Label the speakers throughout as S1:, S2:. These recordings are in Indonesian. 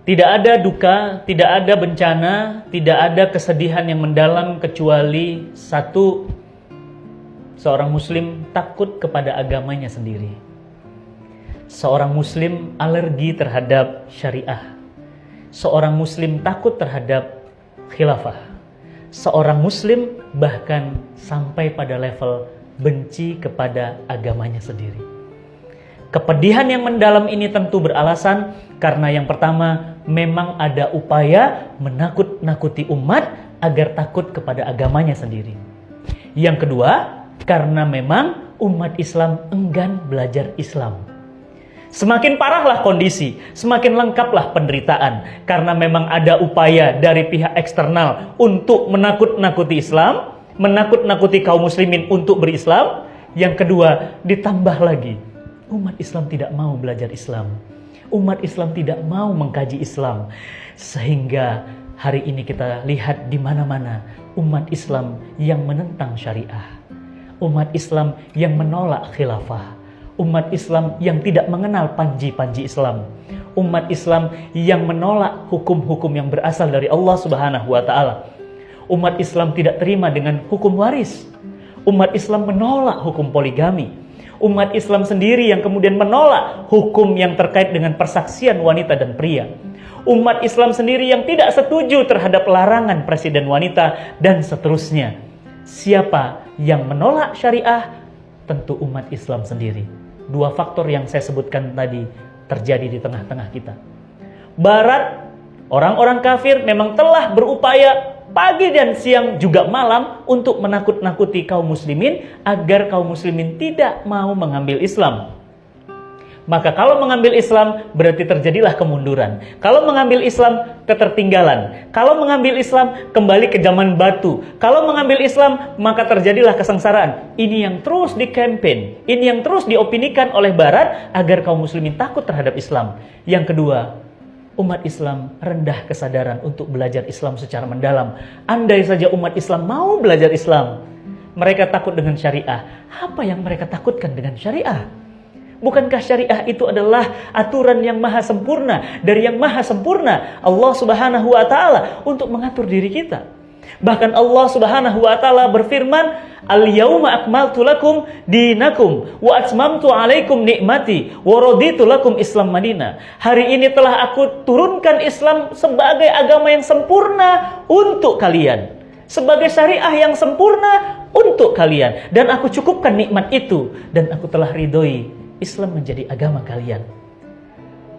S1: Tidak ada duka, tidak ada bencana, tidak ada kesedihan yang mendalam kecuali satu, seorang muslim takut kepada agamanya sendiri. Seorang muslim alergi terhadap syariah. Seorang muslim takut terhadap khilafah. Seorang muslim bahkan sampai pada level benci kepada agamanya sendiri. Kepedihan yang mendalam ini tentu beralasan karena yang pertama, memang ada upaya menakut-nakuti umat agar takut kepada agamanya sendiri. Yang kedua, karena memang umat Islam enggan belajar Islam. Semakin parahlah kondisi, semakin lengkaplah penderitaan karena memang ada upaya dari pihak eksternal untuk menakut-nakuti Islam, menakut-nakuti kaum muslimin untuk berislam. Yang kedua, ditambah lagi, umat Islam tidak mau belajar Islam. Umat Islam tidak mau mengkaji Islam. Sehingga hari ini kita lihat di mana-mana umat Islam yang menentang syariah. Umat Islam yang menolak khilafah. Umat Islam yang tidak mengenal panji-panji Islam. Umat Islam yang menolak hukum-hukum yang berasal dari Allah Subhanahu wa taala. Umat Islam tidak terima dengan hukum waris. Umat Islam menolak hukum poligami. Umat Islam sendiri yang kemudian menolak hukum yang terkait dengan persaksian wanita dan pria. Umat Islam sendiri yang tidak setuju terhadap larangan presiden wanita dan seterusnya. Siapa yang menolak syariah? Tentu umat Islam sendiri. Dua faktor yang saya sebutkan tadi terjadi di tengah-tengah kita. Barat, orang-orang kafir memang telah berupaya pagi dan siang juga malam untuk menakut-nakuti kaum muslimin agar kaum muslimin tidak mau mengambil Islam. Maka kalau mengambil Islam berarti terjadilah kemunduran. Kalau mengambil Islam ketertinggalan. Kalau mengambil Islam kembali ke zaman batu. Kalau mengambil Islam maka terjadilah kesengsaraan. Ini yang terus dikampanye, ini yang terus diopinikan oleh Barat agar kaum muslimin takut terhadap Islam. Yang kedua, umat Islam rendah kesadaran untuk belajar Islam secara mendalam. Andai saja umat Islam mau belajar Islam, mereka takut dengan syariah. Apa yang mereka takutkan dengan syariah? Bukankah syariah itu adalah aturan yang maha sempurna, dari yang maha sempurna Allah Subhanahu wa taala untuk mengatur diri kita. Bahkan Allah Subhanahu wa taala berfirman, "Al-yauma akmaltu lakum dinakum wa atmamtu 'alaikum ni'mati wa raditu lakum Islam Madinah." Hari ini telah aku turunkan Islam sebagai agama yang sempurna untuk kalian, sebagai syariah yang sempurna untuk kalian, dan aku cukupkan nikmat itu dan aku telah ridhoi Islam menjadi agama kalian.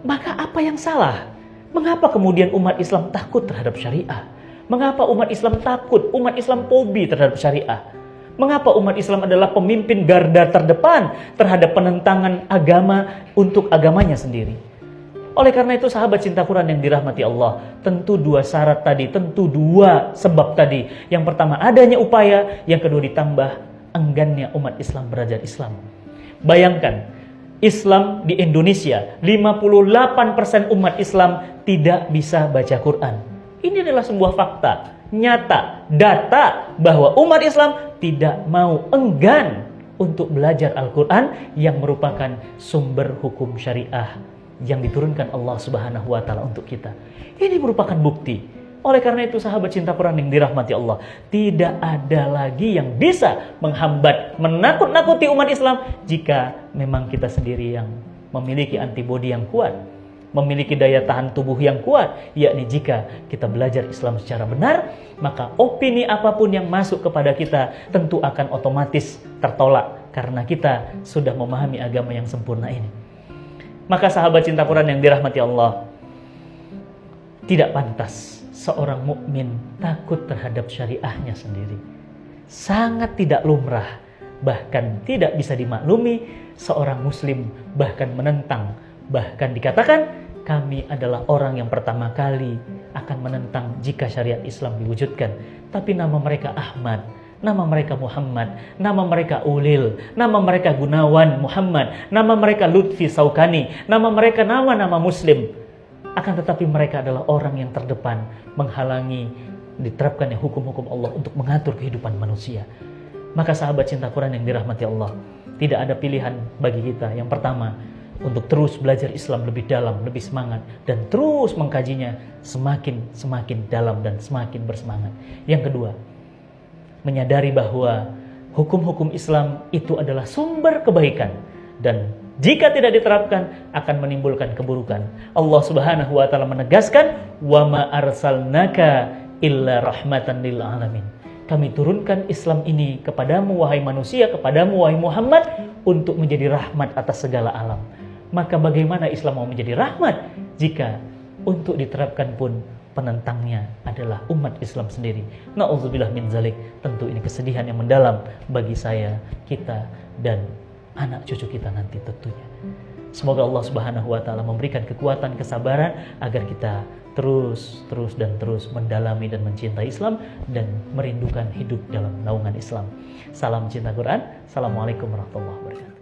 S1: Maka apa yang salah? Mengapa kemudian umat Islam takut terhadap syariah? Mengapa umat Islam takut? Umat Islam fobi terhadap syariah. Mengapa umat Islam adalah pemimpin garda terdepan terhadap penentangan agama untuk agamanya sendiri? Oleh karena itu sahabat cinta Quran yang dirahmati Allah, tentu dua syarat tadi, tentu dua sebab tadi. Yang pertama adanya upaya, yang kedua ditambah enggannya umat Islam belajar Islam. Bayangkan, Islam di Indonesia, 58% umat Islam tidak bisa baca Quran. Ini adalah sebuah fakta, nyata, data bahwa umat Islam tidak mau, enggan untuk belajar Al-Quran yang merupakan sumber hukum syariah yang diturunkan Allah Subhanahu wa taala untuk kita. Ini merupakan bukti. Oleh karena itu sahabat cinta Quran yang dirahmati Allah, tidak ada lagi yang bisa menghambat, menakut-nakuti umat Islam jika memang kita sendiri yang memiliki antibodi yang kuat, memiliki daya tahan tubuh yang kuat, yakni jika kita belajar Islam secara benar, maka opini apapun yang masuk kepada kita tentu akan otomatis tertolak karena kita sudah memahami agama yang sempurna ini. Maka sahabat cinta Quran yang dirahmati Allah, tidak pantas seorang mukmin takut terhadap syariahnya sendiri. Sangat tidak lumrah, bahkan tidak bisa dimaklumi seorang muslim bahkan menentang, bahkan dikatakan kami adalah orang yang pertama kali akan menentang jika syariat Islam diwujudkan. Tapi nama mereka Ahmad, nama mereka Muhammad, nama mereka Ulil, nama mereka Gunawan Muhammad, nama mereka Lutfi Saukani, nama mereka nama-nama muslim. Akan tetapi mereka adalah orang yang terdepan menghalangi diterapkannya hukum-hukum Allah untuk mengatur kehidupan manusia. Maka sahabat cinta Quran yang dirahmati Allah, tidak ada pilihan bagi kita. Yang pertama, untuk terus belajar Islam lebih dalam, lebih semangat, dan terus mengkajinya semakin dalam dan semakin bersemangat. Yang kedua, menyadari bahwa hukum-hukum Islam itu adalah sumber kebaikan, dan jika tidak diterapkan akan menimbulkan keburukan. Allah Subhanahu wa taala menegaskan, "Wa ma arsalnaka illa rahmatan lil alamin." Kami turunkan Islam ini kepadamu wahai manusia, kepadamu wahai Muhammad, untuk menjadi rahmat atas segala alam. Maka bagaimana Islam mau menjadi rahmat jika untuk diterapkan pun penentangnya adalah umat Islam sendiri? Na'udzubillah min zalik. Tentu ini kesedihan yang mendalam bagi saya, kita, dan anak cucu kita nanti tentunya. Semoga Allah Subhanahu wa taala memberikan kekuatan, kesabaran agar kita terus mendalami dan mencintai Islam dan merindukan hidup dalam naungan Islam. Salam cinta Quran. Assalamualaikum warahmatullahi wabarakatuh.